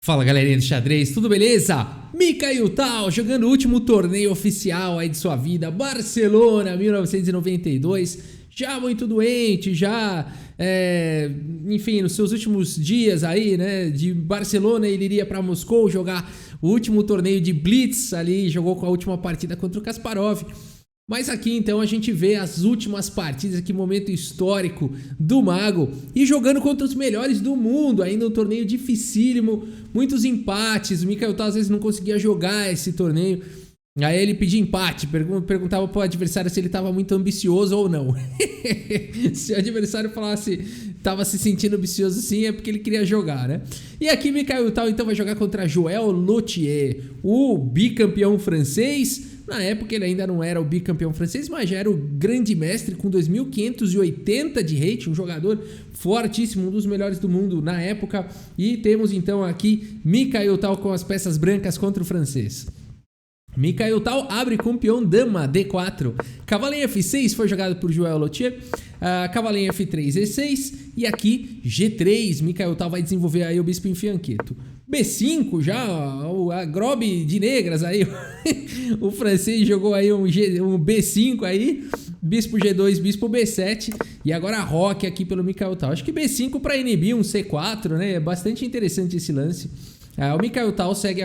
Fala galerinha do xadrez, tudo beleza? Mikhail Tal jogando o último torneio oficial aí de sua vida, Barcelona 1992, já muito doente, enfim, nos seus últimos dias aí, né, de Barcelona ele iria para Moscou jogar o último torneio de Blitz ali, jogou com a última partida contra o Kasparov. Mas aqui então a gente vê as últimas partidas, que momento histórico do Mago, e jogando contra os melhores do mundo, ainda um torneio dificílimo, muitos empates, o Mikhail Tal às vezes não conseguia jogar esse torneio, aí ele pedia empate, perguntava pro adversário se ele estava muito ambicioso ou não. Se o adversário falasse estava se sentindo ambicioso sim, é porque ele queria jogar, né? E aqui Mikhail Tal então vai jogar contra Joël Lautier, o bicampeão francês. Na época ele ainda não era o bicampeão francês, mas já era o grande mestre com 2.580 de rating, um jogador fortíssimo, um dos melhores do mundo na época. E temos então aqui Mikhail Tal com as peças brancas contra o francês. Mikhail Tal abre com peão dama D4, cavalo em F6 foi jogado por Joël Lautier, cavalo em F3 E6 e aqui G3, Mikhail Tal vai desenvolver aí o bispo em fianqueto. B5 já, a grobe de negras aí, o francês jogou aí um B5 aí, bispo G2, bispo B7 e agora roque aqui pelo Mikhail Tal. Acho que B5 para inibir um C4, né? É bastante interessante esse lance. O Mikhail Tal segue,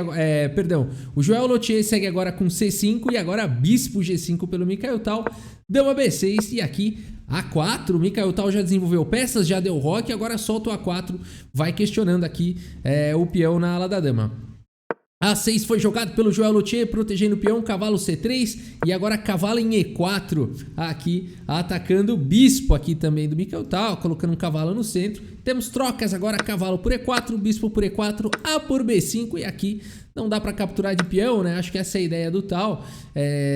o Joël Lautier segue agora com C5 e agora bispo G5 pelo Mikhail Tal, dama B6 e aqui A4, o Mikhail Tal já desenvolveu peças, já deu roque, agora solta o A4, vai questionando aqui o peão na ala da dama. A6 foi jogado pelo Joël Lautier, protegendo o peão, cavalo C3 e agora cavalo em E4, aqui atacando o bispo aqui também do Mikhail Tal, colocando um cavalo no centro. Temos trocas agora, cavalo por E4, bispo por E4, A por B5 e aqui não dá para capturar de peão, né? Acho que essa é a ideia do Tal,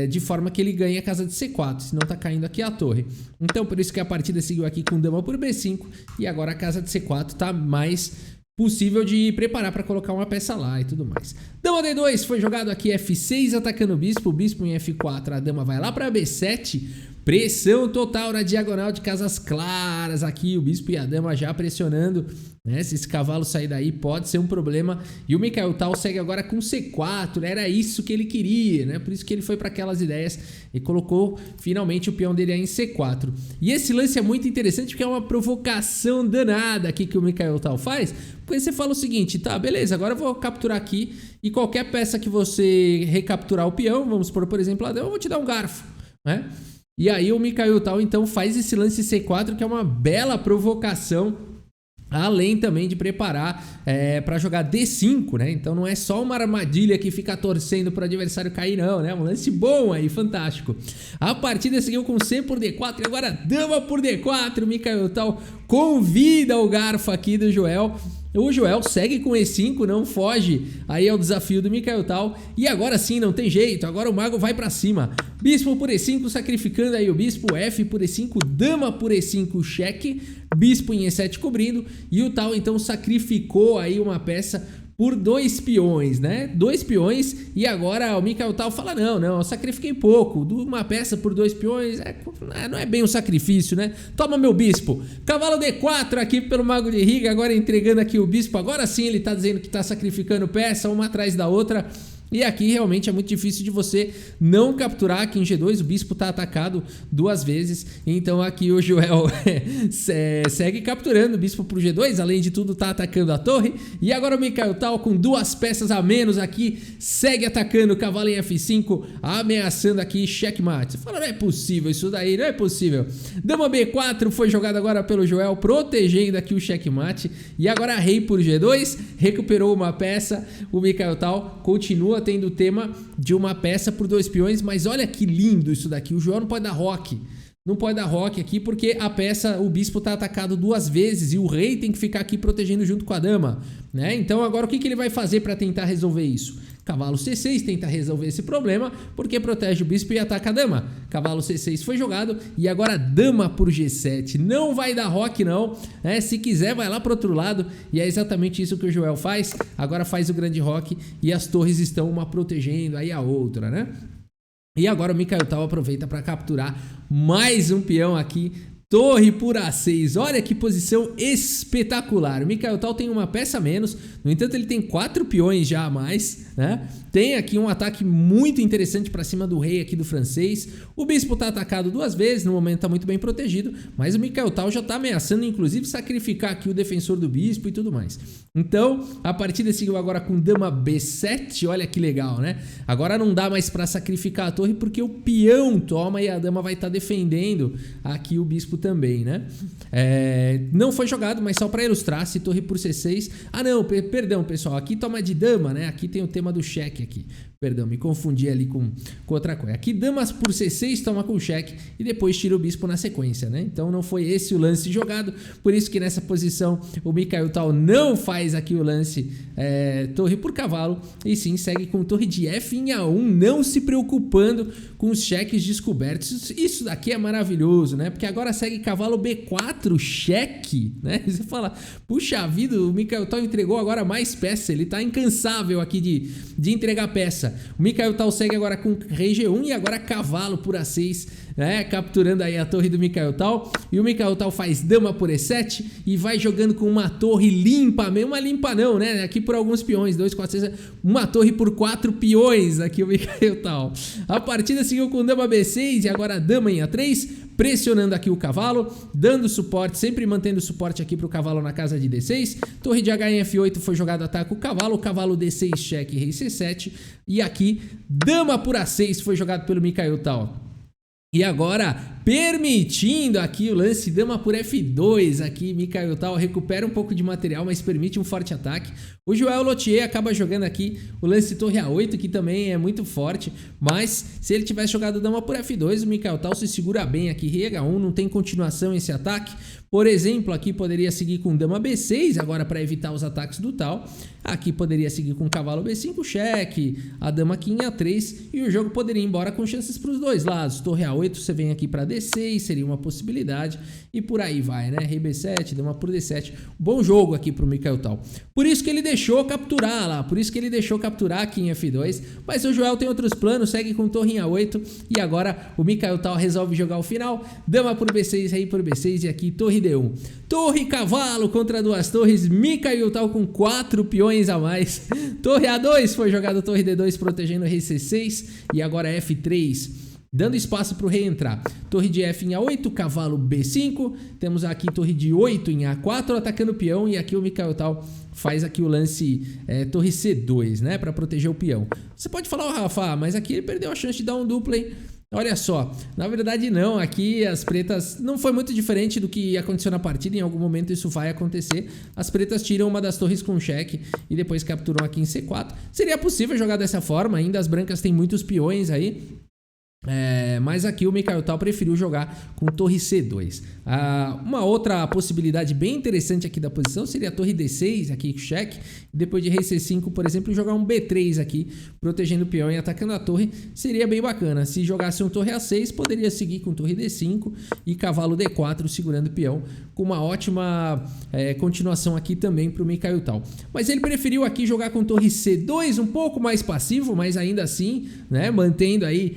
de forma que ele ganhe a casa de C4, senão tá caindo aqui a torre. Então por isso que a partida seguiu aqui com dama por B5 e agora a casa de C4 tá mais possível de preparar para colocar uma peça lá e tudo mais. Dama D2 foi jogado aqui F6 atacando o bispo em F4, a dama vai lá para B7, pressão total na diagonal de casas claras aqui, o bispo e a dama já pressionando, né? Se esse cavalo sair daí pode ser um problema. E o Mikhail Tal segue agora com C4, era isso que ele queria, né? Por isso que ele foi para aquelas ideias e colocou finalmente o peão dele aí em C4. E esse lance é muito interessante porque é uma provocação danada aqui que o Mikhail Tal faz, porque você fala o seguinte, tá, beleza, agora eu vou capturar aqui e qualquer peça que você recapturar o peão, vamos por exemplo, a dama, eu vou te dar um garfo, né? E aí o Mikhail Tal então faz esse lance C4 que é uma bela provocação, além também de preparar para jogar D5, né? Então não é só uma armadilha que fica torcendo para o adversário cair, não, né? Um lance bom aí, fantástico. A partida seguiu com C por D4 e agora dama por D4. O Mikhail Tal convida o garfo aqui do Joël. O Joël segue com E5, não foge aí ao desafio do Mikhail Tal. E agora sim, não tem jeito, agora o mago vai pra cima. Bispo por E5, sacrificando aí o bispo, F por E5, dama por E5, cheque. Bispo em E7 cobrindo. E o Tal então sacrificou aí uma peça por 2 peões, né? 2 peões e agora o Mikhail Tal fala, não, eu sacrifiquei pouco, uma peça por 2 peões, não é bem um sacrifício, né? Toma meu bispo, cavalo D4 aqui pelo Mago de Riga, agora entregando aqui o bispo, agora sim ele tá dizendo que tá sacrificando peça, uma atrás da outra. E aqui realmente é muito difícil de você não capturar aqui em G2, o bispo tá atacado 2 vezes, então aqui o Joël segue capturando o bispo pro G2, além de tudo tá atacando a torre, e agora o Mikhail Tal com 2 peças a menos aqui, segue atacando o cavalo em F5, ameaçando aqui checkmate. Você fala, não é possível isso daí, não é possível. Dama B4 foi jogado agora pelo Joël, protegendo aqui o checkmate, e agora rei por G2, recuperou uma peça, o Mikhail Tal continua tendo o tema de uma peça por 2 peões, mas olha que lindo isso daqui, o Joël não pode dar roque, aqui porque a peça, o bispo tá atacado 2 vezes e o rei tem que ficar aqui protegendo junto com a dama, né? Então agora o que ele vai fazer para tentar resolver isso? Cavalo C6 tenta resolver esse problema porque protege o bispo e ataca a dama. Cavalo C6 foi jogado e agora dama por G7. Não vai dar roque não, né? Se quiser vai lá pro outro lado e é exatamente isso que o Joël faz. Agora faz o grande roque e as torres estão uma protegendo aí a outra, né? E agora o Mikhail Tal aproveita para capturar mais um peão aqui Torre por A6, olha que posição espetacular. O Mikhail Tal tem uma peça a menos, no entanto ele tem 4 peões já a mais, né? Tem aqui um ataque muito interessante para cima do rei aqui do francês. O bispo tá atacado 2 vezes, no momento tá muito bem protegido, mas o Mikhail Tal já tá ameaçando inclusive sacrificar aqui o defensor do bispo e tudo mais. Então a partida seguiu agora com dama B7, olha que legal, né? Agora não dá mais para sacrificar a torre porque o peão toma e a dama vai estar defendendo aqui o bispo também, né? Não foi jogado, mas só para ilustrar, se torre por C6. Ah não, perdão pessoal, aqui toma de dama, né? Aqui tem o tema do cheque aqui. Perdão, me confundi ali com outra coisa. Aqui damas por C6 toma com cheque e depois tira o bispo na sequência, né? Então não foi esse o lance jogado, por isso que nessa posição o Mikhail Tal não faz aqui o lance torre por cavalo e sim segue com torre de F em A1, não se preocupando com os cheques descobertos. Isso daqui é maravilhoso, né? Porque agora segue cavalo B4, cheque, né? Você fala, puxa vida, o Mikhail Tal entregou agora mais peça, ele tá incansável aqui de entregar peça. O Mikhail Tal segue agora com rei G1 e agora cavalo por A6, né? Capturando aí a torre do Mikhail Tal. E o Mikhail Tal faz dama por E7 e vai jogando com uma torre limpa, mesmo uma limpa não, né? Aqui por alguns peões, 2, 4, 6, uma torre por 4 peões aqui o Mikhail Tal. A partida seguiu com dama B6 e agora dama em A3, pressionando aqui o cavalo, dando suporte, sempre mantendo suporte aqui para o cavalo na casa de D6. Torre de H em F8 foi jogado, ataque o cavalo D6, cheque, rei C7. E aqui, dama por A6 foi jogado pelo Mikhail Tal. E agora, permitindo aqui o lance dama por F2, aqui Mikhail Tal recupera um pouco de material, mas permite um forte ataque. O Joel Lothier acaba jogando aqui o lance torre A8, que também é muito forte, mas se ele tivesse jogado dama por F2, o Mikhail Tal se segura bem aqui, rei H1, não tem continuação esse ataque. Por exemplo, aqui poderia seguir com dama B6, agora para evitar os ataques do Tal. Aqui poderia seguir com cavalo B5, cheque, a dama aqui em A3 e o jogo poderia ir embora com chances para os dois lados. Torre A8, você vem aqui para D6, seria uma possibilidade e por aí vai, né? Rei B7, dama por D7. Bom jogo aqui para o Mikhail Tal. Por isso que ele deixou capturar lá, por isso que ele deixou capturar aqui em F2, mas o Joel tem outros planos, segue com torre em A8 e agora o Mikhail Tal resolve jogar o final. Dama por B6, rei por B6 e aqui torre D1. Torre cavalo contra 2 torres, Mikhail Tal com 4 peões a mais. Torre A2 foi jogado torre D2 protegendo o rei C6 e agora F3, dando espaço para o rei entrar. Torre de F em A8, cavalo B5, temos aqui torre de 8 em A4 atacando o peão e aqui o Mikhail Tal faz aqui o lance torre C2, né, para proteger o peão. Você pode falar, Rafa, mas aqui ele perdeu a chance de dar um duplo, hein? Olha só, na verdade não, aqui as pretas não foi muito diferente do que aconteceu na partida, em algum momento isso vai acontecer. As pretas tiram uma das torres com cheque e depois capturam aqui em C4. Seria possível jogar dessa forma, ainda as brancas têm muitos peões aí. Mas aqui o Mikhail Tal preferiu jogar com torre C2. Uma outra possibilidade bem interessante aqui da posição seria a torre D6, aqui cheque, depois de rei C5, por exemplo, jogar um B3 aqui, protegendo o peão e atacando a torre, seria bem bacana. Se jogasse um torre A6, poderia seguir com torre D5 e cavalo D4 segurando o peão, com uma ótima continuação aqui também para o Mikhail Tal. Mas ele preferiu aqui jogar com torre C2, um pouco mais passivo, mas ainda assim, né, mantendo aí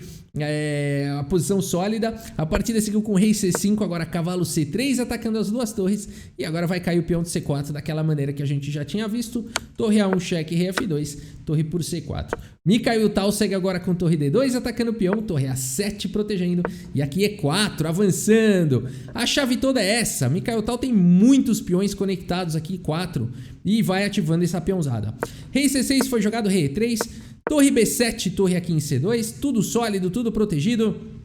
a posição sólida. A partida seguiu com rei C5, agora cavalo C3 atacando as 2 torres e agora vai cair o peão de C4 daquela maneira que a gente já tinha visto. Torre A1 cheque, rei F2, torre por C4. Mikhail Tal segue agora com torre D2 atacando o peão, torre A7 protegendo e aqui E4 avançando. A chave toda é essa, Mikhail Tal tem muitos peões conectados aqui, 4, e vai ativando essa peãozada. Rei C6 foi jogado, rei E3, torre B7, torre aqui em C2, tudo sólido, tudo protegido.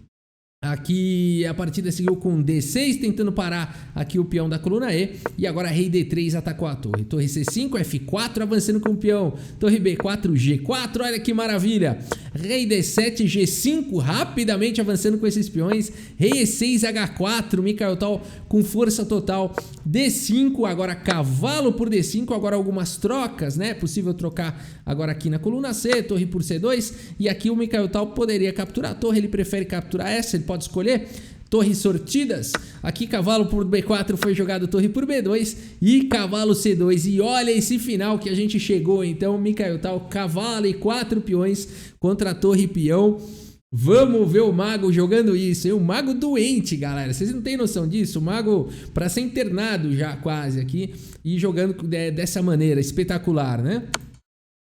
Aqui a partida seguiu com D6, tentando parar aqui o peão da coluna E. E agora rei D3 atacou a torre. Torre C5, F4, avançando com o peão. Torre B4, G4, olha que maravilha. Rei D7, G5, rapidamente avançando com esses peões. Rei E6, H4, Mikhail Tal com força total. D5, agora cavalo por D5, agora algumas trocas, né? É possível trocar agora aqui na coluna C, torre por C2. E aqui o Mikhail Tal poderia capturar a torre, ele prefere capturar essa, ele pode escolher. Torres sortidas, aqui cavalo por B4 foi jogado torre por B2 e cavalo C2 e olha esse final que a gente chegou, então Mikhail Tal, cavalo e 4 peões contra a torre e peão. Vamos ver o Mago jogando isso, hein? O Mago doente, galera. Vocês não têm noção disso? O Mago para ser internado já quase aqui e jogando dessa maneira, espetacular, né?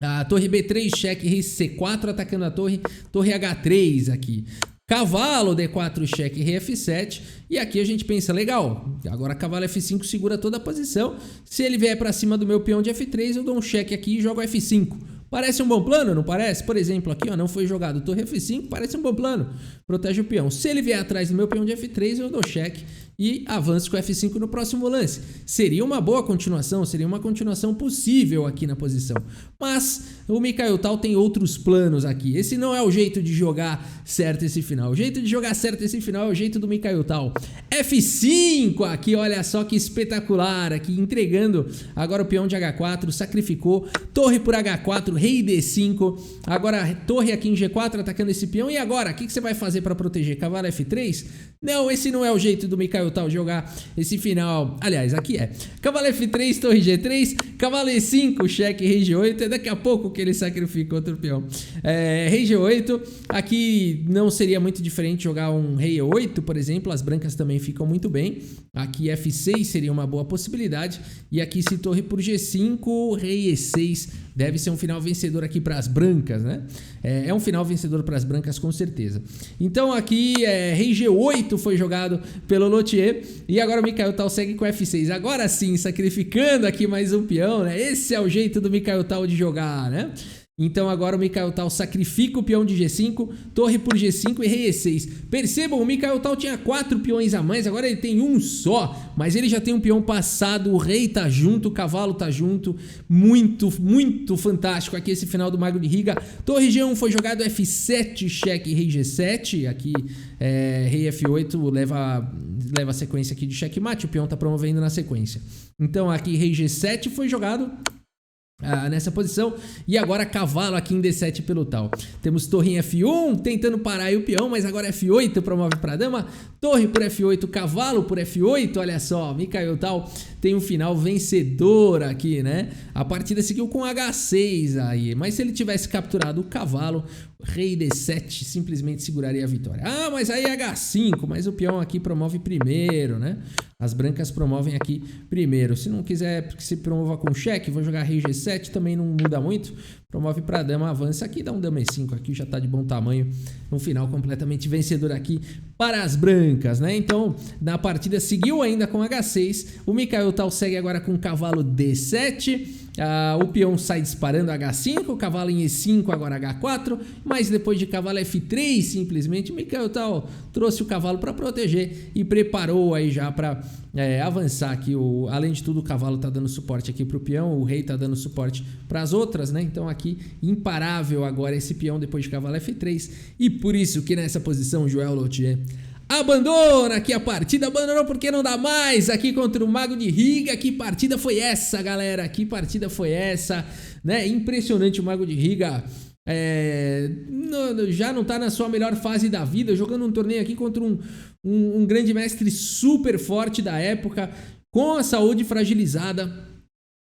A torre B3, cheque, rei C4, atacando a torre H3 aqui. Cavalo D4, cheque, rei F7. E aqui a gente pensa, legal, agora cavalo F5 segura toda a posição. Se ele vier para cima do meu peão de F3, eu dou um cheque aqui e jogo F5. Parece um bom plano, não parece? Por exemplo, aqui ó, não foi jogado torre F5, parece um bom plano. Protege o peão. Se ele vier atrás do meu peão de F3, eu dou cheque e avanço com F5 no próximo lance. Seria uma boa continuação, seria uma continuação possível aqui na posição. Mas o Mikhail Tal tem outros planos aqui. Esse não é o jeito de jogar certo esse final. O jeito de jogar certo esse final é o jeito do Mikhail Tal. F5 aqui, olha só que espetacular aqui, entregando agora o peão de H4, sacrificou, torre por H4, rei D5, agora torre aqui em G4 atacando esse peão. E agora, o que você vai fazer para proteger? Cavalo F3? Não, esse não é o jeito do Mikhail Tal jogar esse final. Aliás, aqui é cavalo F3, torre G3, cavalo E5, cheque, rei G8. É daqui a pouco que ele sacrifica outro peão. Rei G8, aqui não seria muito diferente jogar um rei E8, por exemplo. As brancas também ficam muito bem. Aqui F6 seria uma boa possibilidade. E aqui se torre por G5, rei E6. Deve ser um final vencedor aqui para as brancas, né? É um final vencedor para as brancas com certeza. Então aqui rei G8 foi jogado pelo Lothier. E agora o Mikhail Tal segue com F6. Agora sim, sacrificando aqui mais um peão, né? Esse é o jeito do Mikhail Tal de jogar, né? Então agora o Mikhail Tal sacrifica o peão de G5, torre por G5 e rei E6. Percebam, o Mikhail Tal tinha 4 peões a mais, agora ele tem um só, mas ele já tem um peão passado, o rei tá junto, o cavalo tá junto, muito, muito fantástico aqui esse final do Mago de Riga. Torre G1 foi jogado, F7, cheque, rei G7, aqui rei F8 leva a sequência aqui de checkmate, o peão tá promovendo na sequência. Então aqui rei G7 foi jogado nessa posição, e agora cavalo aqui em D7 pelo Tal. Temos torre em F1 tentando parar aí o peão, mas agora F8 promove para a dama, torre por F8, cavalo por F8. Olha só, Mikhail Tal tem um final vencedor aqui, né? A partida seguiu com H6 aí, mas se ele tivesse capturado o cavalo, rei D7 simplesmente seguraria a vitória. Ah, mas aí H5, mas o peão aqui promove primeiro, né? As brancas promovem aqui primeiro. Se não quiser que se promova com cheque, vou jogar rei G7, também não muda muito. Promove para a dama, avança aqui, dá um dama E5 aqui, já está de bom tamanho. Um final completamente vencedor aqui para as brancas, né? Então, na partida seguiu ainda com H6. O Mikhail Tal segue agora com cavalo D7. O peão sai disparando H5, o cavalo em E5, agora H4, mas depois de cavalo F3, simplesmente, Mikhail Tal trouxe o cavalo para proteger e preparou aí já para avançar aqui. Além de tudo, o cavalo tá dando suporte aqui pro peão, o rei tá dando suporte para as outras, né? Então aqui, imparável agora esse peão depois de cavalo F3, e por isso que nessa posição, Joel Lothier abandona aqui a partida, abandonou porque não dá mais aqui contra o Mago de Riga. Que partida foi essa, galera? Que partida foi essa, né? Impressionante o Mago de Riga. Já não tá na sua melhor fase da vida, jogando um torneio aqui contra um grande mestre super forte da época, com a saúde fragilizada.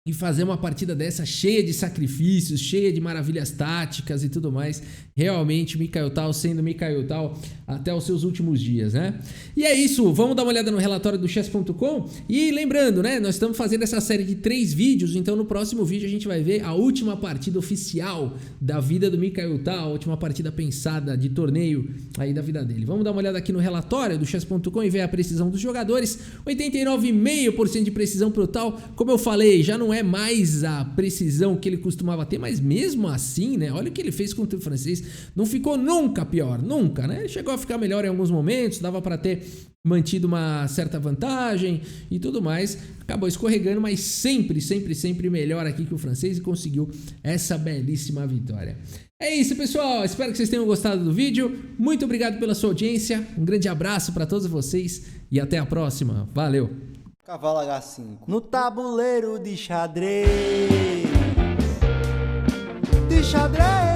E fazer uma partida dessa cheia de sacrifícios, cheia de maravilhas táticas e tudo mais. Realmente, Mikhail Tal sendo Mikhail Tal até os seus últimos dias, né? E é isso, vamos dar uma olhada no relatório do chess.com. E lembrando, né, nós estamos fazendo essa série de 3 vídeos, então no próximo vídeo a gente vai ver a última partida oficial da vida do Mikhail Tal, a última partida pensada de torneio aí da vida dele. Vamos dar uma olhada aqui no relatório do chess.com e ver a precisão dos jogadores. 89,5% de precisão pro Tal. Como eu falei, já não é mais a precisão que ele costumava ter, mas mesmo assim, né, olha o que ele fez contra o francês, não ficou nunca pior, nunca, né, chegou a ficar melhor em alguns momentos, dava para ter mantido uma certa vantagem e tudo mais, acabou escorregando, mas sempre, sempre, sempre melhor aqui que o francês e conseguiu essa belíssima vitória. É isso, pessoal, espero que vocês tenham gostado do vídeo, muito obrigado pela sua audiência, um grande abraço para todos vocês e até a próxima, valeu! Cavalo H5 no tabuleiro de xadrez. De xadrez.